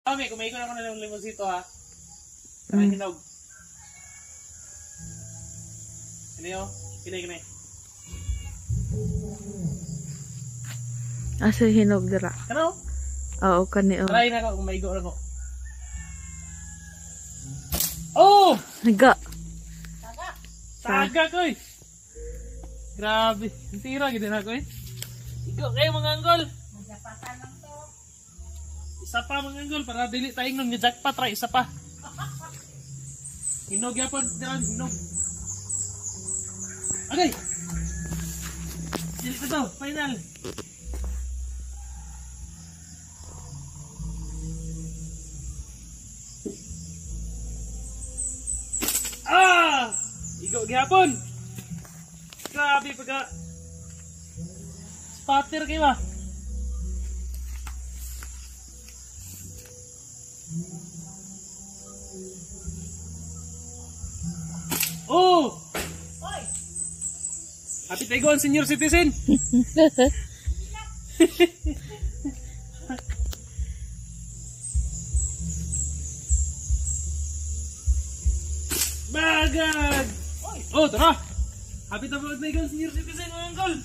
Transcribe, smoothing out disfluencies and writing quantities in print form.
Kami, kumain ko naman ng limonsito ha. Kamay hinog. Kini o, kini. Asa hinog dira? Ano? Oo, kani o. Try na ako, kumaigo na ako. Oh! Naga. Saga ko eh. Grabe. Ang tira, gito na ako eh. Igo kayo mga anggol. Isa pa mga anggol, para dili tayong nung jackpot, try isa pa. Hinog yapon, diyan, hinog. Okay. Dili ko to, final. Ah! Igo gihapon. Grabe pagka spatter kayo ba? Oh! Hoy! Happy tayo ang senior citizen. Bagad! Oh, tara! Happy tayo ang senior citizen, mga uncle!